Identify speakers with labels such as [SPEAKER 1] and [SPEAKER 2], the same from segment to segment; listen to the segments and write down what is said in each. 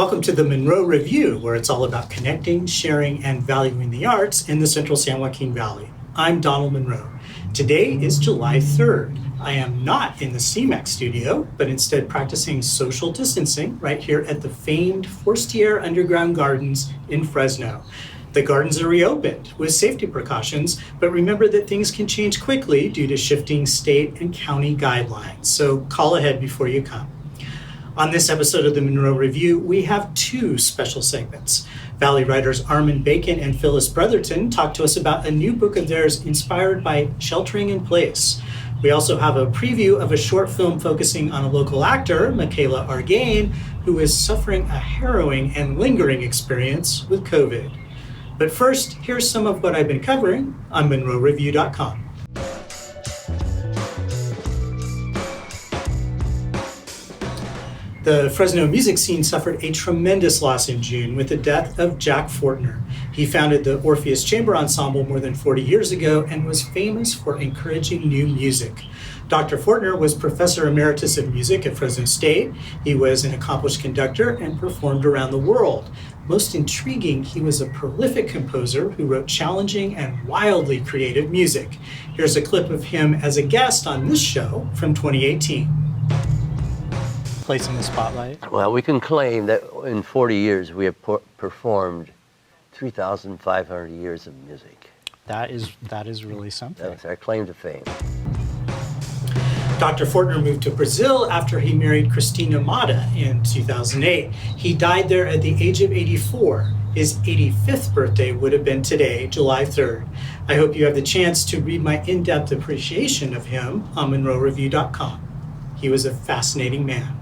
[SPEAKER 1] Welcome to the Munro Review, where it's all about connecting, sharing, and valuing the arts in the central San Joaquin Valley. I'm Donald Munro. Today is July 3rd. I am not in the CMAC studio, but instead practicing social distancing right here at the famed Forestier Underground Gardens in Fresno. The gardens are reopened with safety precautions, but remember that things can change quickly due to shifting state and county guidelines, so call ahead before you come. On this episode of the Munro Review, we have two special segments. Valley writers Armen Bacon and Phyllis Brotherton talk to us about a new book of theirs inspired by sheltering in place. We also have a preview of a short film focusing on a local actor, Mikayla Argain, who is suffering a harrowing and lingering experience with COVID. But first, here's some of what I've been covering on MunroReview.com. The Fresno music scene suffered a tremendous loss in June with the death of Jack Fortner. He founded the Orpheus Chamber Ensemble more than 40 years ago and was famous for encouraging new music. Dr. Fortner was Professor Emeritus of Music at Fresno State. He was an accomplished conductor and performed around the world. Most intriguing, he was a prolific composer who wrote challenging and wildly creative music. Here's a clip of him as a guest on this show from 2018. Place in the spotlight?
[SPEAKER 2] Well, we can claim that in 40 years we have performed 3,500 years of music.
[SPEAKER 1] That is really something.
[SPEAKER 2] That's our claim to fame.
[SPEAKER 1] Dr. Fortner moved to Brazil after he married Cristina Mata in 2008. He died there at the age of 84. His 85th birthday would have been today, July 3rd. I hope you have the chance to read my in-depth appreciation of him on MunroReview.com. He was a fascinating man.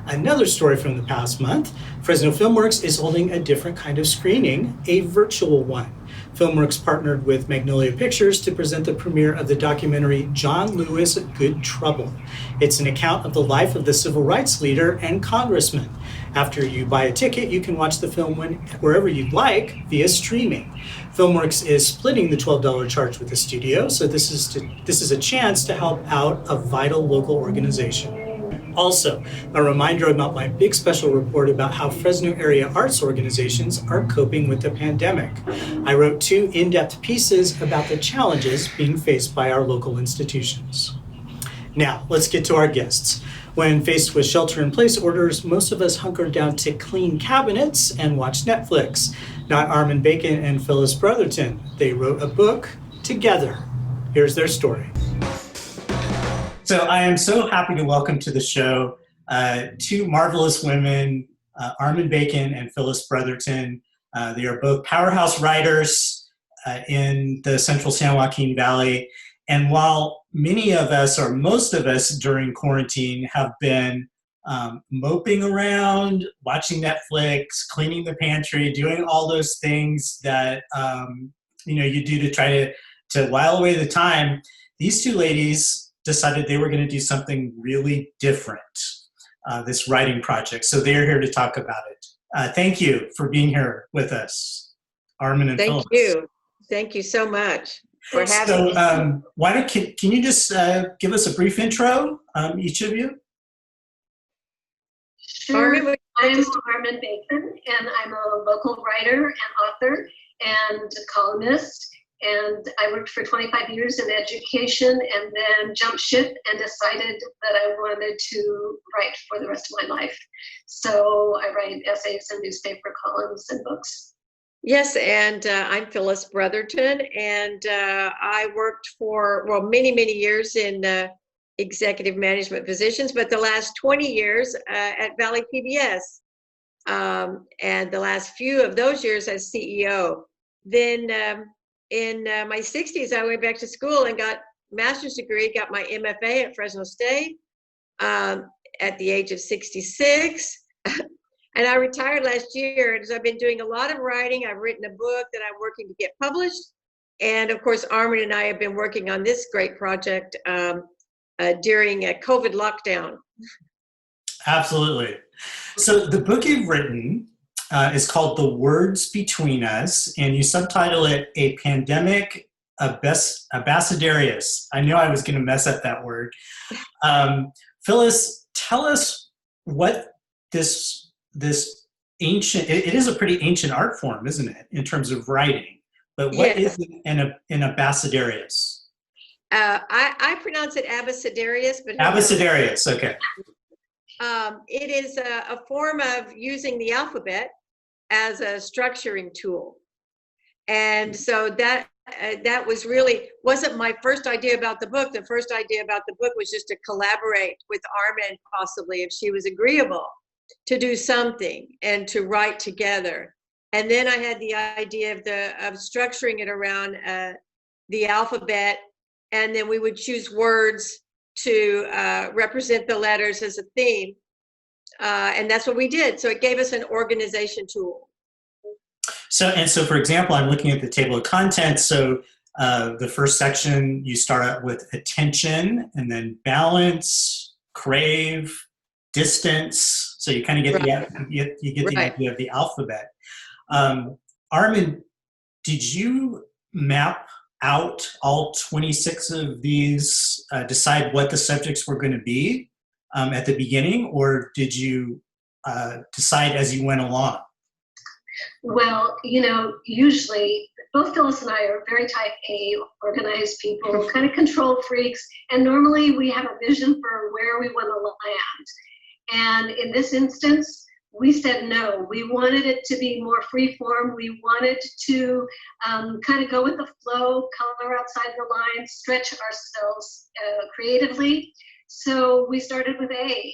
[SPEAKER 1] Another story from the past month, Fresno Filmworks is holding a different kind of screening, a virtual one. Filmworks partnered with Magnolia Pictures to present the premiere of the documentary John Lewis, Good Trouble. It's an account of the life of the civil rights leader and congressman. After you buy a ticket, you can watch the film wherever you'd like via streaming. Filmworks is splitting the $12 charge with the studio, so this is a chance to help out a vital local organization. Also, a reminder about my big special report about how Fresno area arts organizations are coping with the pandemic. I wrote two in-depth pieces about the challenges being faced by our local institutions. Now, let's get to our guests. When faced with shelter-in-place orders, most of us hunkered down to clean cabinets and watch Netflix. Not Armen Bacon and Phyllis Brotherton. They wrote a book together. Here's their story. So I am so happy to welcome to the show two marvelous women, Armen Bacon and Phyllis Brotherton. They are both powerhouse writers in the central San Joaquin Valley. And while many of us, or most of us during quarantine, have been moping around, watching Netflix, cleaning the pantry, doing all those things that you do to try to while away the time, these two ladies decided they were going to do something really different, this writing project. So they're here to talk about it. Thank you for being here with us, Armen and Phyllis.
[SPEAKER 3] Thank you. Thank you so much for having me.
[SPEAKER 1] So can you just give us a brief intro, each of you?
[SPEAKER 4] Sure. I'm Armen Bacon, and I'm a local writer and author and columnist. And I worked for 25 years in education and then jumped ship and decided that I wanted to write for the rest of my life. So I write essays and newspaper columns and books.
[SPEAKER 3] Yes, and I'm Phyllis Brotherton, and I worked for, many, many years in executive management positions, but the last 20 years at Valley PBS, and the last few of those years as CEO. Then in my 60s, I went back to school and got a master's degree, got my MFA at Fresno State at the age of 66. And I retired last year. And so I've been doing a lot of writing. I've written a book that I'm working to get published. And of course, Armen and I have been working on this great project during a COVID lockdown.
[SPEAKER 1] Absolutely. So the book you've written is called The Words Between Us, and you subtitle it A Pandemic Abecedarius. I knew I was going to mess up that word. Phyllis, tell us what this this ancient, it is a pretty ancient art form, isn't it, in terms of writing? But what
[SPEAKER 3] Yes.
[SPEAKER 1] is an abecedarius?
[SPEAKER 3] I pronounce it abecedarius, but who knows?
[SPEAKER 1] Abecedarius, okay.
[SPEAKER 3] It is a form of using the alphabet as a structuring tool. And so that was really, wasn't my first idea about the book. The first idea about the book was just to collaborate with Armen, possibly, if she was agreeable, to do something and to write together. And then I had the idea of structuring it around the alphabet, and then we would choose words to represent the letters as a theme. And that's what we did. So it gave us an organization tool.
[SPEAKER 1] So for example, I'm looking at the table of contents. So the first section, you start out with attention, and then balance, crave, distance. So you kind of get the idea of the alphabet. Armen, did you map out all 26 of these, decide what the subjects were going to be at the beginning, or did you decide as you went along?
[SPEAKER 4] Well, usually both Phyllis and I are very type A, organized people, kind of control freaks, and normally we have a vision for where we want to land. And in this instance, we said no. We wanted it to be more free form. We wanted to kind of go with the flow, color outside the lines, stretch ourselves creatively. So we started with A.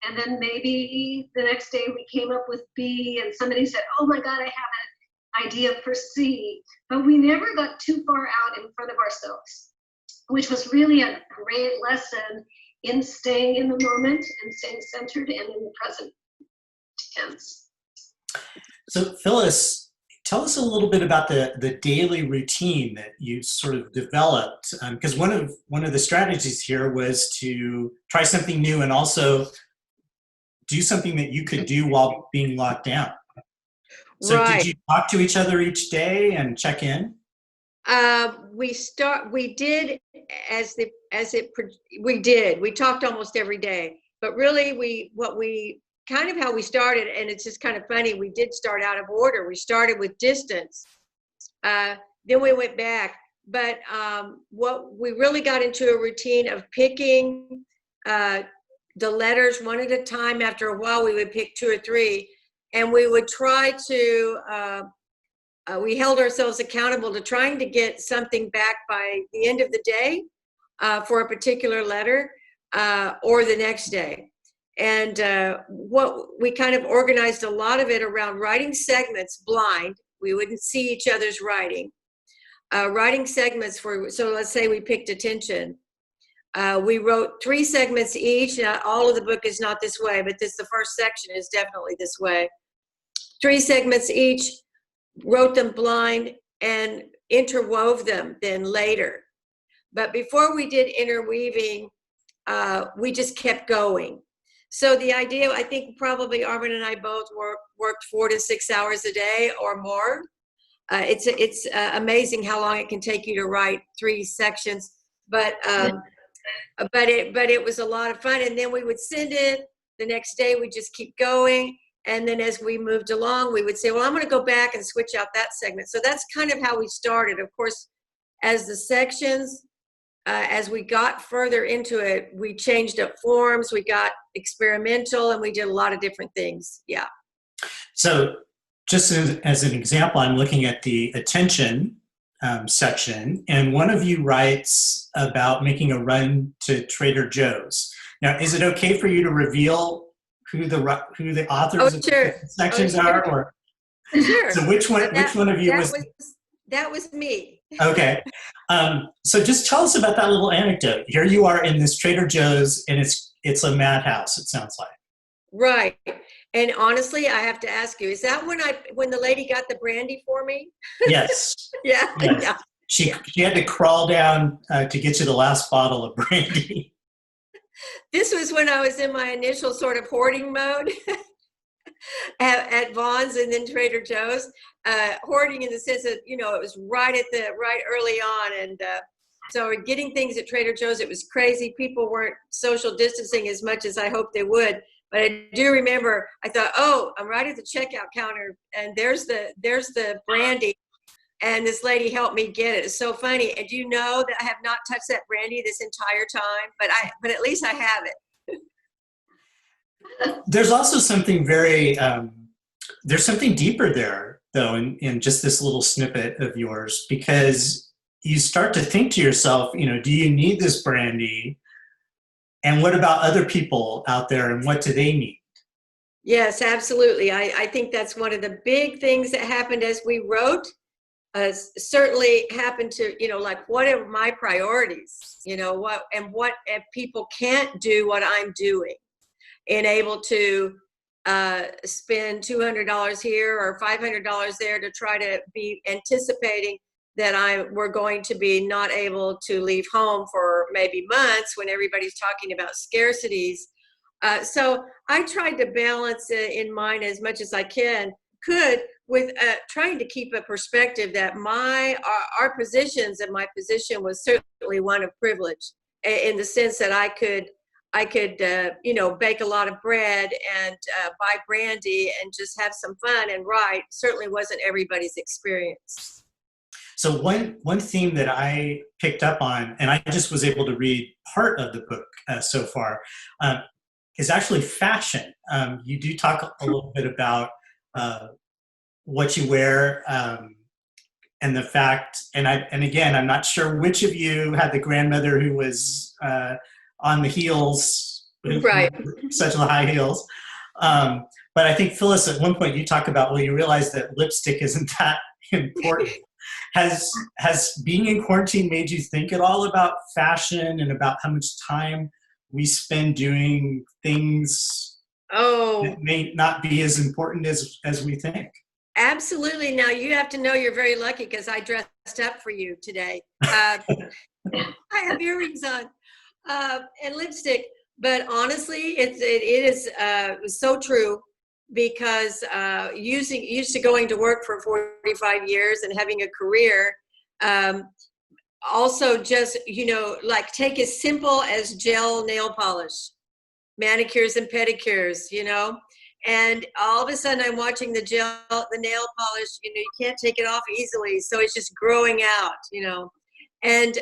[SPEAKER 4] And then maybe the next day we came up with B, and somebody said, oh my God, I have an idea for C. But we never got too far out in front of ourselves, which was really a great lesson in staying in the moment and staying centered and in the present tense.
[SPEAKER 1] So Phyllis, tell us a little bit about the daily routine that you sort of developed, because one of the strategies here was to try something new and also do something that you could do while being locked down. So Did you talk to each other each day and check in?
[SPEAKER 3] We did. We talked almost every day, but really how we started, and it's just kind of funny, we did start out of order. We started with distance, then we went back, but what we really got into a routine of picking the letters one at a time. After a while, we would pick 2 or 3, and we would try to, we held ourselves accountable to trying to get something back by the end of the day for a particular letter or the next day. And what we kind of organized a lot of it around writing segments blind. We wouldn't see each other's writing. Writing segments so let's say we picked attention. We wrote 3 segments each. All of the book is not this way, but the first section is definitely this way. 3 segments each, wrote them blind, and interwove them then later. But before we did interweaving, we just kept going. So the idea, I think probably Armen and I both worked 4 to 6 hours a day or more. It's amazing how long it can take you to write 3 sections, but it was a lot of fun. And then we would send it the next day. We just keep going. And then as we moved along, we would say, well, I'm going to go back and switch out that segment. So that's kind of how we started. Of course, as the sections, as we got further into it, we changed up forms, we got experimental, and we did a lot of different things. Yeah.
[SPEAKER 1] So just as an example, I'm looking at the attention section, and one of you writes about making a run to Trader Joe's. Now, is it okay for you to reveal who the authors of the sections are? Or
[SPEAKER 3] sure.
[SPEAKER 1] So which one of you
[SPEAKER 3] that was me.
[SPEAKER 1] Okay. So just tell us about that little anecdote. Here you are in this Trader Joe's, and it's a madhouse, it sounds like.
[SPEAKER 3] Right. And honestly, I have to ask you, is that when the lady got the brandy for me?
[SPEAKER 1] Yes.
[SPEAKER 3] Yeah.
[SPEAKER 1] Yes.
[SPEAKER 3] Yeah.
[SPEAKER 1] She had to crawl down to get you the last bottle of brandy.
[SPEAKER 3] This was when I was in my initial sort of hoarding mode at Vaughn's and then Trader Joe's. Hoarding in the sense that, it was right early on. And so getting things at Trader Joe's, it was crazy. People weren't social distancing as much as I hoped they would. But I do remember, I thought, oh, I'm right at the checkout counter, and there's the brandy, and this lady helped me get it. It's so funny. And do you know that I have not touched that brandy this entire time? But at least I have it.
[SPEAKER 1] There's also something very, there's something deeper there, though, in just this little snippet of yours, because you start to think to yourself, do you need this brandy? And what about other people out there, and what do they need?
[SPEAKER 3] Yes, absolutely. I think that's one of the big things that happened as we wrote. Certainly happened to, like, what are my priorities? What if people can't do what I'm doing, and able to spend $200 here or $500 there to try to be anticipating that we're going to be not able to leave home for maybe months when everybody's talking about scarcities. So I tried to balance it in mind as much as I could with trying to keep a perspective that our positions, and my position was certainly one of privilege, in the sense that I could bake a lot of bread and buy brandy and just have some fun and write. Certainly wasn't everybody's experience.
[SPEAKER 1] So one theme that I picked up on, and I just was able to read part of the book so far, is actually fashion. You do talk a little bit about what you wear, and the fact, and again, I'm not sure which of you had the grandmother who was on the heels,
[SPEAKER 3] right?
[SPEAKER 1] Such high heels. But I think, Phyllis, at one point you talk about, well, you realize that lipstick isn't that important. Has being in quarantine made you think at all about fashion and about how much time we spend doing things that may not be as important as we think?
[SPEAKER 3] Absolutely. Now you have to know you're very lucky, because I dressed up for you today. I have earrings on and lipstick, but honestly, it is so true, because used to going to work for 45 years and having a career, also just, like, take as simple as gel nail polish, manicures and pedicures, and all of a sudden I'm watching the nail polish, you can't take it off easily. So it's just growing out, and,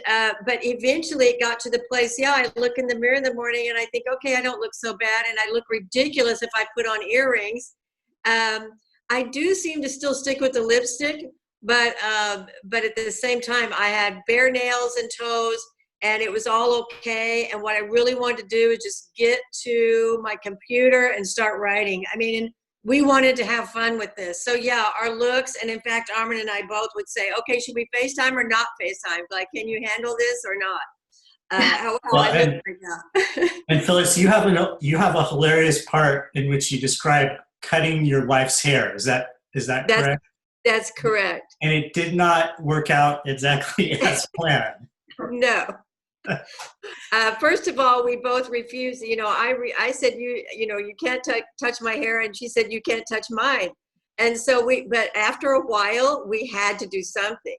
[SPEAKER 3] but eventually it got to the place, I look in the mirror in the morning and I think, okay, I don't look so bad. And I look ridiculous if I put on earrings. I do seem to still stick with the lipstick, but at the same time I had bare nails and toes, and it was all okay. And what I really wanted to do is just get to my computer and start writing. I mean, we wanted to have fun with this. So our looks, and in fact, Armen and I both would say, okay, should we FaceTime or not FaceTime? Like, can you handle this or not? How I look right now.
[SPEAKER 1] And Phyllis, you have a hilarious part in which you describe cutting your wife's hair. Is that correct?
[SPEAKER 3] That's correct.
[SPEAKER 1] And it did not work out exactly as planned.
[SPEAKER 3] No. First of all, we both refused. I said, you can't touch my hair, and she said, you can't touch mine. And so but after a while, we had to do something.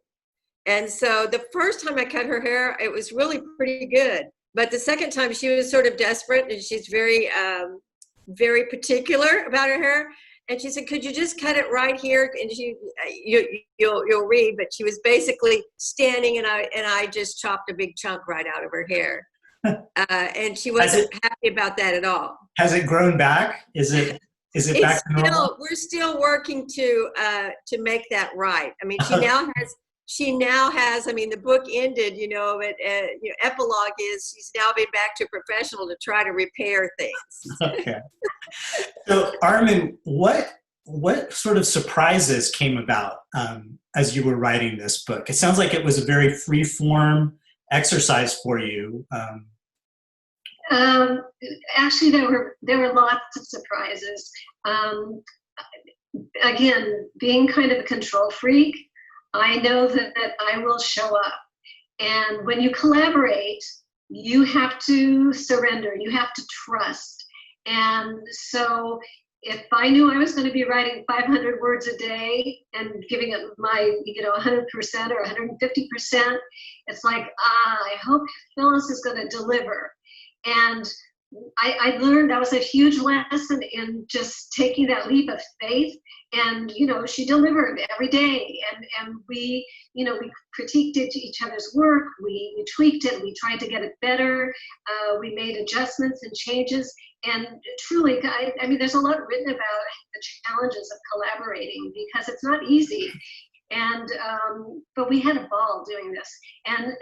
[SPEAKER 3] And so the first time I cut her hair, it was really pretty good. But the second time, she was sort of desperate, and she's very, very particular about her hair. And she said, could you just cut it right here? And you'll read, but she was basically standing, and I just chopped a big chunk right out of her hair. And she wasn't happy about that at all. Has it grown back? Is it back to normal? We're still working to make that right. I mean, she now has, I mean, the book ended, epilogue is she's now been back to professional to try to repair things.
[SPEAKER 1] Okay. So, Armen, what sort of surprises came about as you were writing this book? It sounds like it was a very free-form exercise for you.
[SPEAKER 4] Actually, there were lots of surprises. Again, being kind of a control freak, I know that I will show up. And when you collaborate, you have to surrender, you have to trust. And so if I knew I was going to be writing 500 words a day and giving it my 100% or 150%, it's like, I hope Phyllis is going to deliver. And I learned that was a huge lesson in just taking that leap of faith. And, she delivered every day. And we, we critiqued each other's work. We tweaked it. We tried to get it better. We made adjustments and changes. And truly, I mean, there's a lot written about the challenges of collaborating because it's not easy. And, but we had a ball doing this.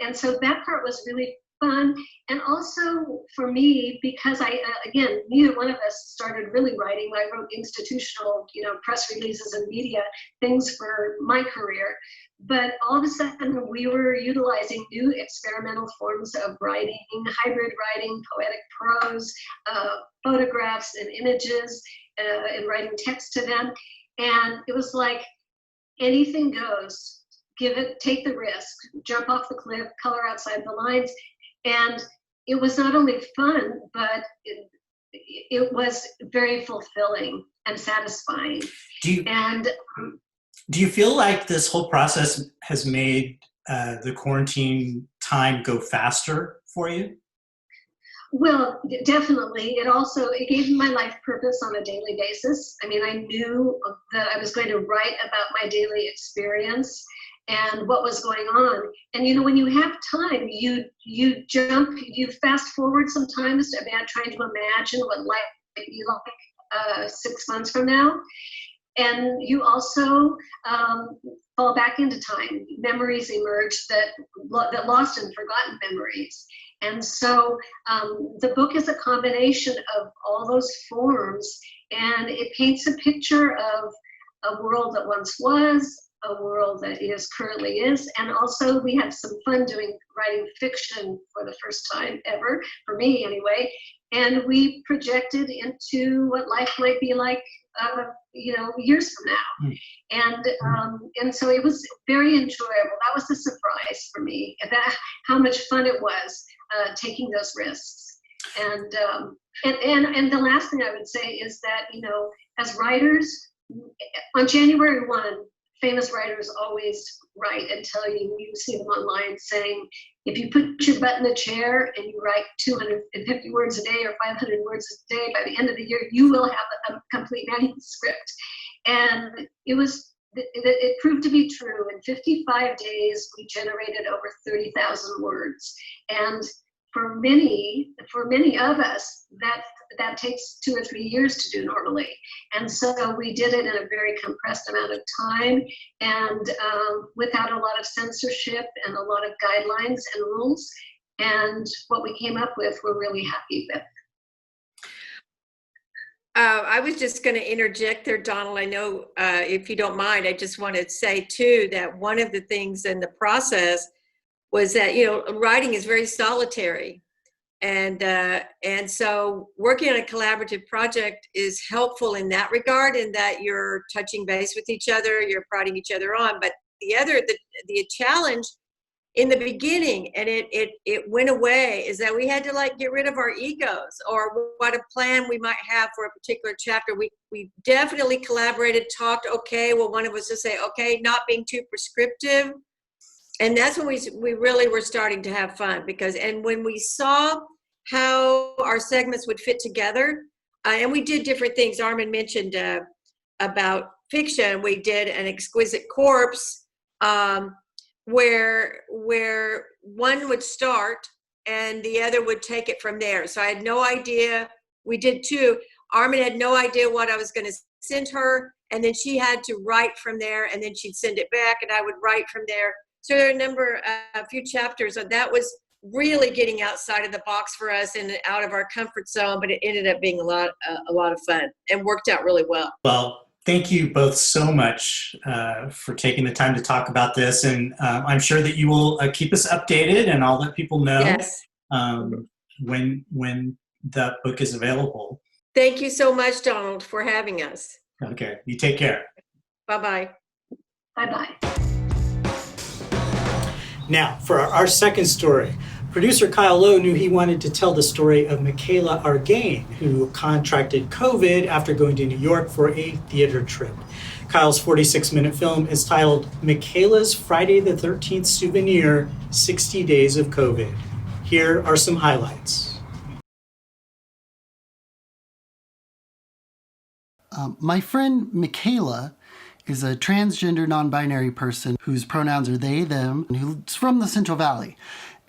[SPEAKER 4] And so that part was really fun. And also for me, because again, neither one of us started really writing. I wrote institutional, press releases and media things for my career. But all of a sudden we were utilizing new experimental forms of writing, hybrid writing, poetic prose, photographs and images, and writing text to them. And it was like anything goes, take the risk, jump off the cliff, color outside the lines. And it was not only fun, but it was very fulfilling and satisfying.
[SPEAKER 1] Do you feel like this whole process has made the quarantine time go faster for you?
[SPEAKER 4] Well, definitely. It gave me my life purpose on a daily basis. I mean, I knew that I was going to write about my daily experience and what was going on. And when you have time, you fast forward sometimes about trying to imagine what life might be like 6 months from now. And you also fall back into time. Memories emerge that lost and forgotten memories. And so the book is a combination of all those forms, and it paints a picture of a world that once was, a world that currently is, and also we had some fun writing fiction for the first time ever, for me anyway, and we projected into what life might be like years from now. And so it was very enjoyable. That was the surprise for me, how much fun it was taking those risks. And the last thing I would say is that, as writers, on January 1, famous writers always write and tell you see them online saying, if you put your butt in a chair and you write 250 words a day or 500 words a day, by the end of the year, you will have a complete manuscript. And it proved to be true. In 55 days, we generated over 30,000 words. And for many of us, that takes 2 or 3 years to do normally. And so we did it in a very compressed amount of time and without a lot of censorship and a lot of guidelines and rules. And what we came up with, we're really happy with.
[SPEAKER 3] I was just going to interject there, Donald. I know if you don't mind, I just want to say too that one of the things in the process was that, writing is very solitary. And so working on a collaborative project is helpful in that regard, in that you're touching base with each other, you're prodding each other on. But the challenge in the beginning, and it went away, is that we had to get rid of our egos or what a plan we might have for a particular chapter. We definitely collaborated, talked, okay, well, one of us just say, okay, not being too prescriptive. And that's when we really were starting to have fun, and when we saw how our segments would fit together, and we did different things. Armen mentioned about fiction. We did an exquisite corpse where one would start and the other would take it from there. So I had no idea. We did two. Armen had no idea what I was going to send her, and then she had to write from there, and then she'd send it back, and I would write from there. So there are a few chapters, and that was really getting outside of the box for us and out of our comfort zone, but it ended up being a lot of fun and worked out really well.
[SPEAKER 1] Well, thank you both so much for taking the time to talk about this, and I'm sure that you will keep us updated, and I'll let people know
[SPEAKER 3] yes.
[SPEAKER 1] When the book is available.
[SPEAKER 3] Thank you so much, Donald, for having us.
[SPEAKER 1] Okay, you take care.
[SPEAKER 3] Bye-bye.
[SPEAKER 4] Bye-bye.
[SPEAKER 1] Now, for our second story, producer Kyle Lowe knew he wanted to tell the story of Mikayla Argain, who contracted COVID after going to New York for a theater trip. Kyle's 46-minute film is titled Mikayla's Friday the 13th Souvenir, 60 Days of COVID. Here are some highlights.
[SPEAKER 5] My friend Mikayla is a transgender non-binary person whose pronouns are they, them, and who's from the Central Valley.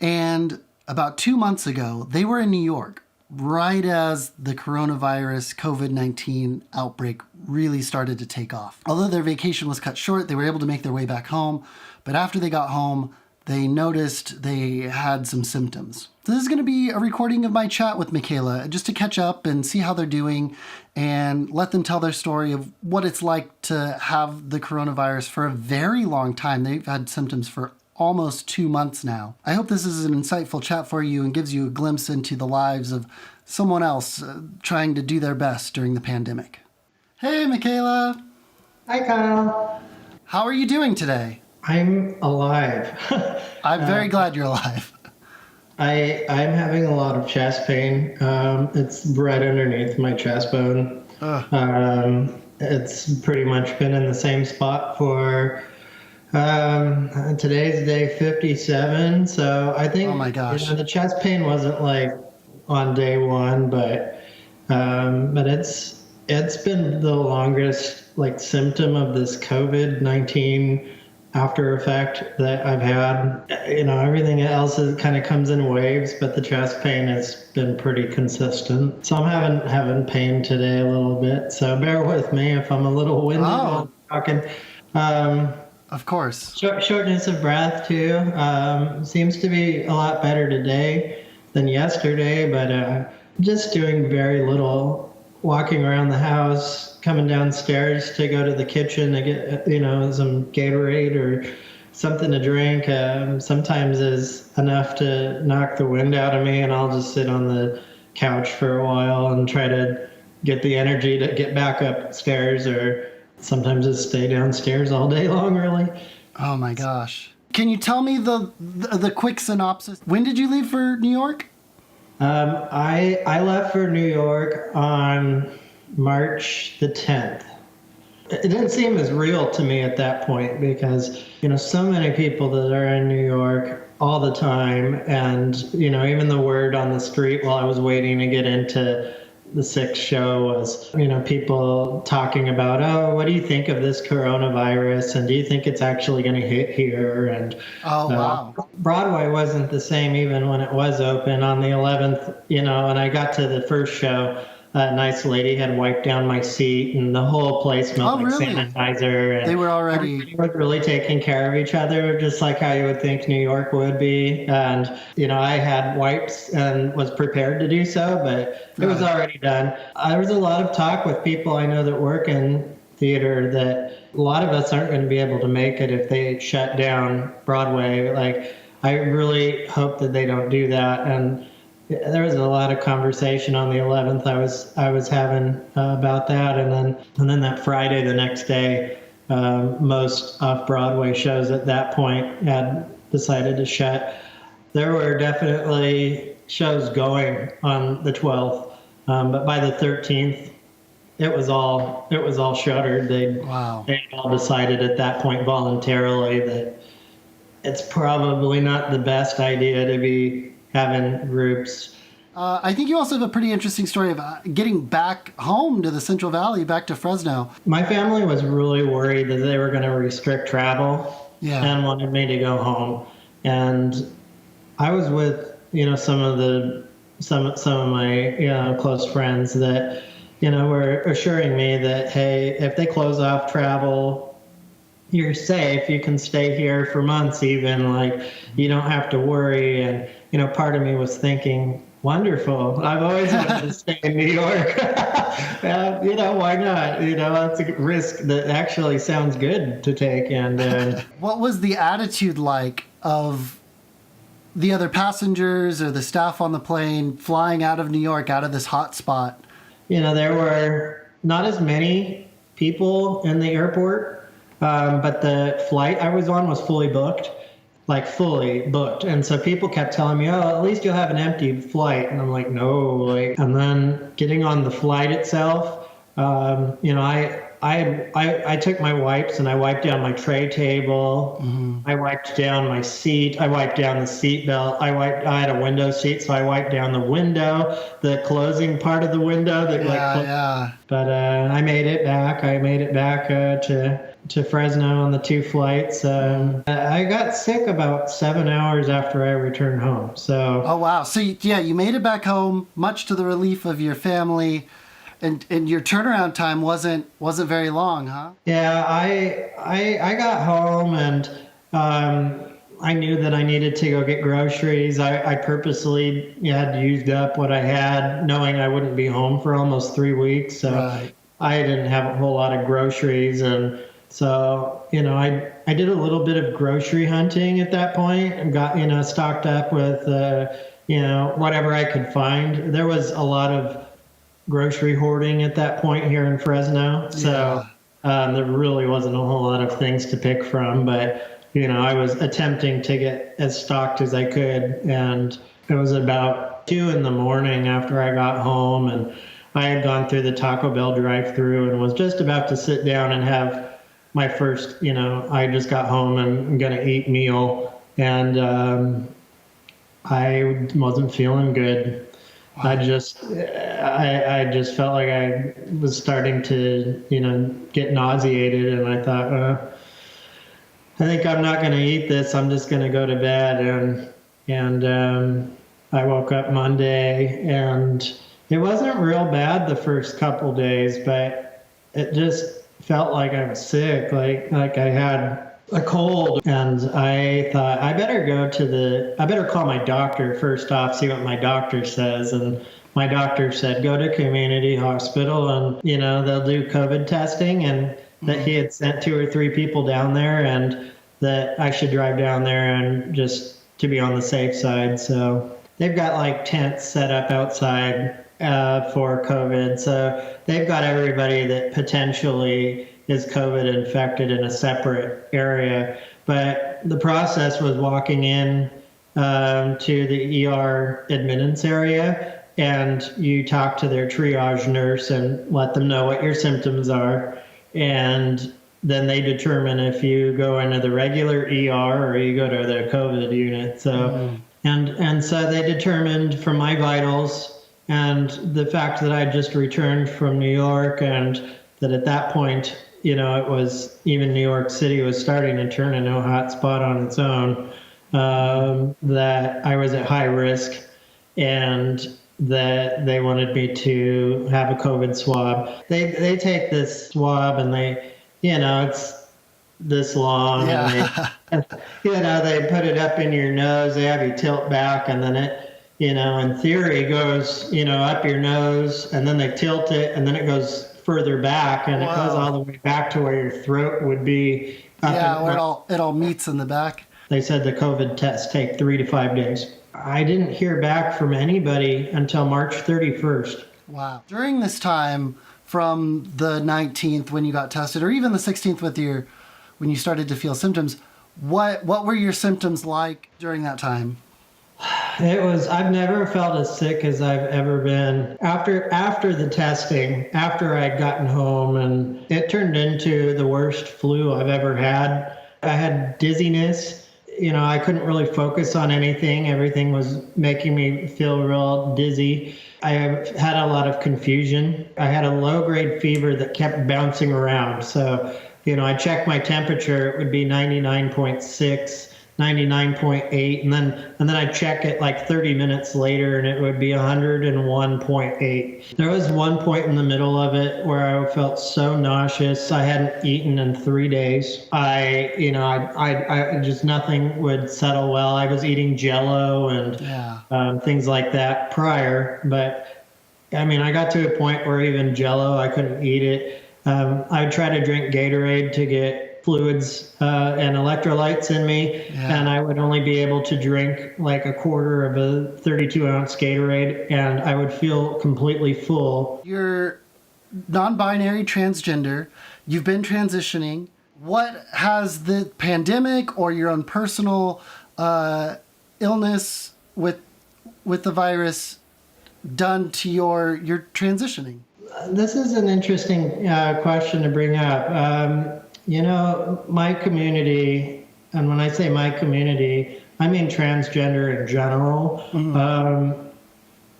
[SPEAKER 5] And about 2 months ago, they were in New York, right as the coronavirus COVID-19 outbreak really started to take off. Although their vacation was cut short, they were able to make their way back home. But after they got home, they noticed they had some symptoms. So this is going to be a recording of my chat with Mikayla, just to catch up and see how they're doing and let them tell their story of what it's like to have the coronavirus for a very long time. They've had symptoms for almost 2 months now. I hope this is an insightful chat for you and gives you a glimpse into the lives of someone else trying to do their best during the pandemic. Hey, Mikayla.
[SPEAKER 6] Hi, Kyle.
[SPEAKER 5] How are you doing today?
[SPEAKER 6] I'm alive.
[SPEAKER 5] I'm very glad you're alive.
[SPEAKER 6] I'm having a lot of chest pain. It's right underneath my chest bone. It's pretty much been in the same spot for today's day 57. So I think
[SPEAKER 5] oh my gosh.
[SPEAKER 6] The chest pain wasn't like on day one, but it's been the longest like symptom of this COVID-19 after effect that I've had. Everything else kind of comes in waves, but the chest pain has been pretty consistent. So I'm having pain today a little bit. So bear with me if I'm a little windy while I'm talking.
[SPEAKER 5] Of course.
[SPEAKER 6] Shortness of breath too. Seems to be a lot better today than yesterday, but just doing very little. Walking around the house, coming downstairs to go to the kitchen to get, some Gatorade or something to drink. Sometimes is enough to knock the wind out of me, and I'll just sit on the couch for a while and try to get the energy to get back upstairs, or sometimes just stay downstairs all day long, really.
[SPEAKER 5] Oh my gosh. Can you tell me the quick synopsis? When did you leave for New York?
[SPEAKER 6] I left for New York on March the 10th. It didn't seem as real to me at that point because, so many people that are in New York all the time. And, even the word on the street while I was waiting to get into the 6th show was, people talking about, oh, what do you think of this coronavirus? And do you think it's actually going to hit here? And
[SPEAKER 5] wow.
[SPEAKER 6] Broadway wasn't the same even when it was open on the 11th, and I got to the first show. A nice lady had wiped down my seat, and the whole place smelled like sanitizer. And
[SPEAKER 5] they were already
[SPEAKER 6] really taking care of each other, just like how you would think New York would be. And, I had wipes and was prepared to do so, but it was already done. There was a lot of talk with people I know that work in theater that a lot of us aren't going to be able to make it if they shut down Broadway. Like, I really hope that they don't do that. And there was a lot of conversation on the 11th I was having about that, and then that Friday, the next day, most off-Broadway shows at that point had decided to shut. There were definitely shows going on the 12th, but by the 13th, it was all shuttered. They all decided at that point voluntarily that it's probably not the best idea to be having groups.
[SPEAKER 5] I think you also have a pretty interesting story of getting back home to the Central Valley, back to Fresno.
[SPEAKER 6] My family was really worried that they were going to restrict travel and wanted me to go home. And I was with, some of my close friends that, were assuring me that, hey, if they close off travel, you're safe. You can stay here for months even. Like, you don't have to worry. And, part of me was thinking, wonderful. I've always wanted to stay in New York. Why not? It's a risk that actually sounds good to take. And
[SPEAKER 5] what was the attitude like of the other passengers or the staff on the plane flying out of New York, out of this hot spot?
[SPEAKER 6] There were not as many people in the airport, but the flight I was on was fully booked. And so people kept telling me, oh, at least you'll have an empty flight. And I'm like, no. And then getting on the flight itself, I I took my wipes and I wiped down my tray table. I wiped down my seat. I wiped down the seat belt. I had a window seat, so I wiped down the window, the closing part of the window. But I made it back. I made it back to Fresno on the 2 flights. I got sick about 7 hours after I returned home. So.
[SPEAKER 5] Oh wow! So you made it back home, much to the relief of your family. And your turnaround time wasn't very long, huh?
[SPEAKER 6] Yeah, I got home and I knew that I needed to go get groceries. I purposely had used up what I had, knowing I wouldn't be home for almost 3 weeks. So
[SPEAKER 5] right.
[SPEAKER 6] I didn't have a whole lot of groceries, and so I did a little bit of grocery hunting at that point and got stocked up with whatever I could find. There was a lot of grocery hoarding at that point here in Fresno. So there really wasn't a whole lot of things to pick from, but I was attempting to get as stocked as I could. And it was about 2 a.m. after I got home, and I had gone through the Taco Bell drive-thru and was just about to sit down and have my first, I just got home and I'm going to eat meal. And I wasn't feeling good. I just felt like I was starting to, get nauseated, and I thought, I think I'm not going to eat this. I'm just going to go to bed. And I woke up Monday, and it wasn't real bad the first couple days, but it just felt like I was sick, like I had a cold, and I thought I better call my doctor first off, see what my doctor says. And my doctor said, go to community hospital and, they'll do COVID testing, and that he had sent 2 or 3 people down there, and that I should drive down there and just to be on the safe side. So they've got like tents set up outside for COVID. So they've got everybody that potentially is COVID infected in a separate area. But the process was walking in to the ER admittance area, and you talk to their triage nurse and let them know what your symptoms are. And then they determine if you go into the regular ER or you go to the COVID unit. So, and so they determined from my vitals and the fact that I just returned from New York, and that at that point, it was even New York City was starting to turn into a hot spot on its own, that I was at high risk, and that they wanted me to have a COVID swab. They take this swab and it's this long.
[SPEAKER 5] Yeah.
[SPEAKER 6] And they put it up in your nose. They have you tilt back, and then it, in theory goes, up your nose, and then they tilt it, and then it goes further back, and it goes all the way back to where your throat would be.
[SPEAKER 5] Where it all meets in the back.
[SPEAKER 6] They said the COVID tests take 3 to 5 days. I didn't hear back from anybody until March 31st.
[SPEAKER 5] Wow. During this time, from the 19th when you got tested, or even the 16th when you started to feel symptoms, what were your symptoms like during that time?
[SPEAKER 6] I've never felt as sick as I've ever been. After the testing, after I'd gotten home, and it turned into the worst flu I've ever had. I had dizziness. I couldn't really focus on anything. Everything was making me feel real dizzy. I had a lot of confusion. I had a low-grade fever that kept bouncing around. So, I checked my temperature. It would be 99.6. 99.8, and then I'd check it like 30 minutes later, and it would be 101.8. There was one point in the middle of it where I felt so nauseous. I hadn't eaten in 3 days. I just nothing would settle well. I was eating Jell-O and things like that prior, but I got to a point where even Jell-O, I couldn't eat it. I would try to drink Gatorade to get fluids and electrolytes in me, and I would only be able to drink like a quarter of a 32-ounce Gatorade, and I would feel completely full.
[SPEAKER 5] You're non-binary, transgender. You've been transitioning. What has the pandemic or your own personal illness with the virus done to your transitioning?
[SPEAKER 6] This is an interesting question to bring up. My community, and when I say my community, I mean transgender in general,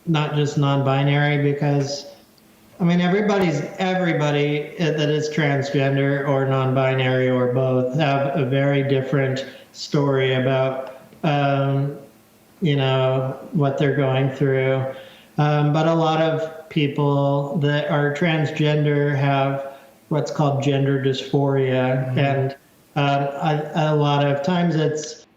[SPEAKER 6] not just non-binary, because everybody that is transgender or non-binary or both have a very different story about, what they're going through. But a lot of people that are transgender have what's called gender dysphoria, and a lot of times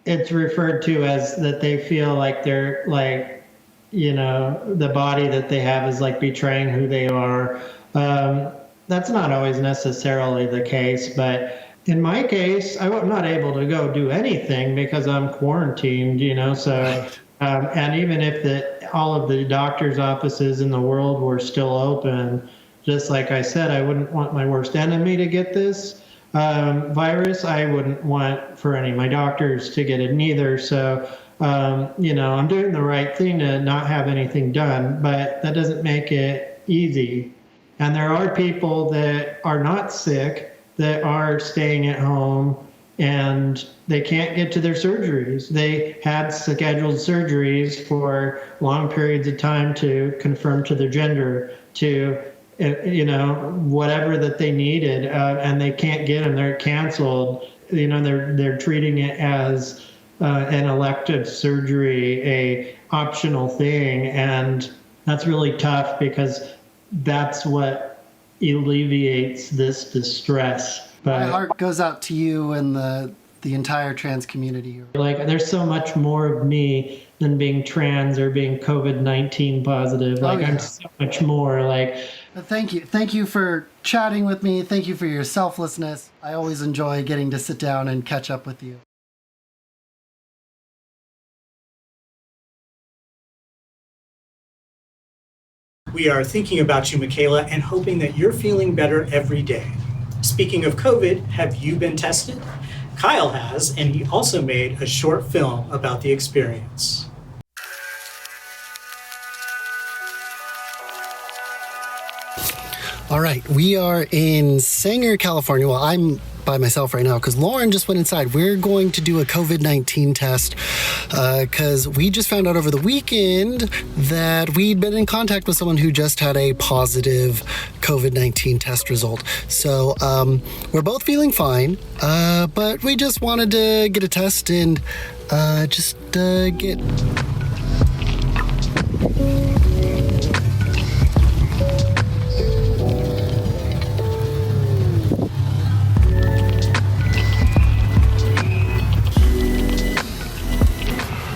[SPEAKER 6] it's referred to as that they feel like they're like, the body that they have is like betraying who they are. That's not always necessarily the case, but in my case, I'm not able to go do anything because I'm quarantined, so, and even if all of the doctor's offices in the world were still open, just like I said, I wouldn't want my worst enemy to get this virus. I wouldn't want for any of my doctors to get it neither. So, I'm doing the right thing to not have anything done, but that doesn't make it easy. And there are people that are not sick that are staying at home and they can't get to their surgeries. They had scheduled surgeries for long periods of time to confirm to their gender, to whatever that they needed, and they can't get them. They're canceled. They're treating it as an elective surgery, a optional thing, and that's really tough because that's what alleviates this distress. But
[SPEAKER 5] my heart goes out to you and the entire trans community.
[SPEAKER 6] Like, there's so much more of me than being trans or being COVID-19 positive. Like, I'm so much more like.
[SPEAKER 5] Thank you. Thank you for chatting with me. Thank you for your selflessness. I always enjoy getting to sit down and catch up with you.
[SPEAKER 1] We are thinking about you, Mikayla, and hoping that you're feeling better every day. Speaking of COVID, have you been tested? Kyle has, and he also made a short film about the experience.
[SPEAKER 5] All right, we are in Sanger, California. Well, I'm by myself right now because Lauren just went inside. We're going to do a COVID-19 test because we just found out over the weekend that we'd been in contact with someone who just had a positive COVID-19 test result. So we're both feeling fine, but we just wanted to get a test and get...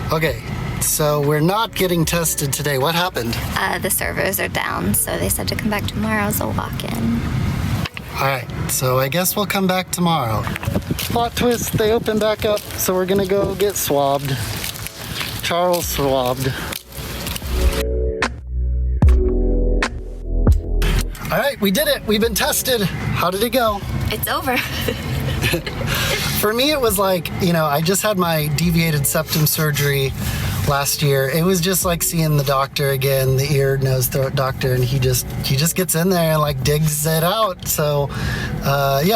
[SPEAKER 5] Okay, so we're not getting tested today. What happened?
[SPEAKER 7] The servers are down, so they said to come back tomorrow, so walk in.
[SPEAKER 5] All right, so I guess we'll come back tomorrow. Plot twist, they open back up, so we're gonna go get swabbed. Charles swabbed. All right, we did it. We've been tested. How did it go?
[SPEAKER 7] It's over.
[SPEAKER 5] For me, it was like, I just had my deviated septum surgery last year. It was just like seeing the doctor again, the ear, nose, throat doctor, and he just gets in there and like digs it out. So,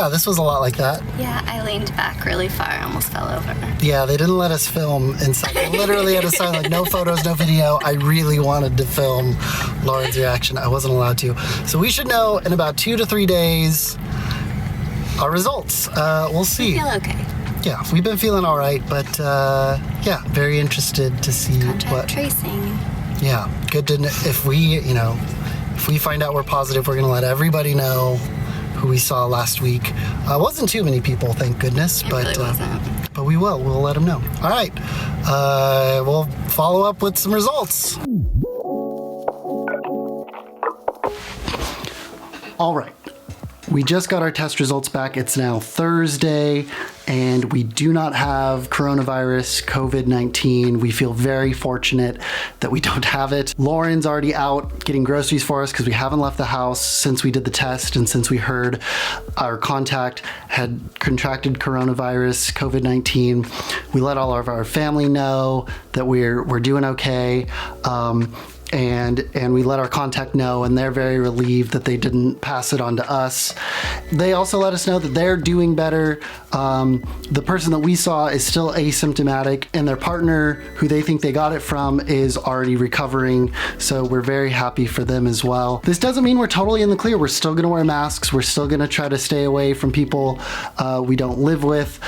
[SPEAKER 5] this was a lot like that.
[SPEAKER 7] Yeah, I leaned back really far, I almost fell over.
[SPEAKER 5] Yeah, they didn't let us film inside. They literally had a sign like no photos, no video. I really wanted to film Lauren's reaction. I wasn't allowed to. So we should know in about 2 to 3 days our results. We'll see.
[SPEAKER 7] I feel okay.
[SPEAKER 5] Yeah, we've been feeling all right, but very interested to see
[SPEAKER 7] Contact tracing.
[SPEAKER 5] Yeah, good to know. If we find out we're positive, we're gonna let everybody know who we saw last week. Wasn't too many people, thank goodness, but
[SPEAKER 7] really wasn't.
[SPEAKER 5] But we will. We'll let them know. All right, we'll follow up with some results. All right. We just got our test results back. It's now Thursday, and we do not have coronavirus, COVID-19. We feel very fortunate that we don't have it. Lauren's already out getting groceries for us because we haven't left the house since we did the test and since we heard our contact had contracted coronavirus, COVID-19. We let all of our family know that we're doing okay. and we let our contact know, and they're very relieved that they didn't pass it on to us. They also let us know that they're doing better. The person that we saw is still asymptomatic, and their partner, who they think they got it from, is already recovering. So we're very happy for them as well. This doesn't mean we're totally in the clear. We're still going to wear masks. We're still going to try to stay away from people we don't live with,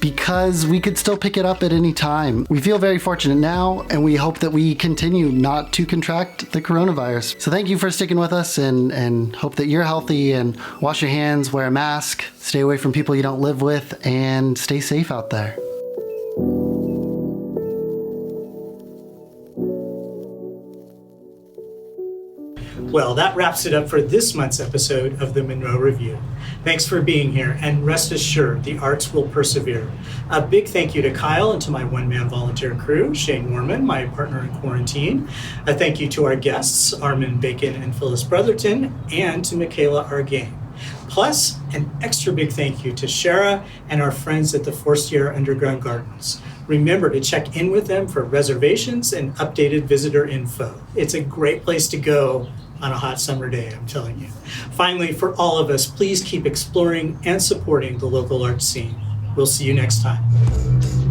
[SPEAKER 5] because we could still pick it up at any time. We feel very fortunate now, and we hope that we continue not to contract the coronavirus. So thank you for sticking with us, and hope that you're healthy, and wash your hands, wear a mask, stay away from people you don't live with, and stay safe out there.
[SPEAKER 1] Well, that wraps it up for this month's episode of the Munro Review. Thanks for being here, and rest assured, the arts will persevere. A big thank you to Kyle and to my one-man volunteer crew, Shane Morman, my partner in quarantine. A thank you to our guests, Armen Bacon and Phyllis Brotherton, and to Mikayla Argain. Plus, an extra big thank you to Shara and our friends at the Forestier Underground Gardens. Remember to check in with them for reservations and updated visitor info. It's a great place to go on a hot summer day, I'm telling you. Finally, for all of us, please keep exploring and supporting the local art scene. We'll see you next time.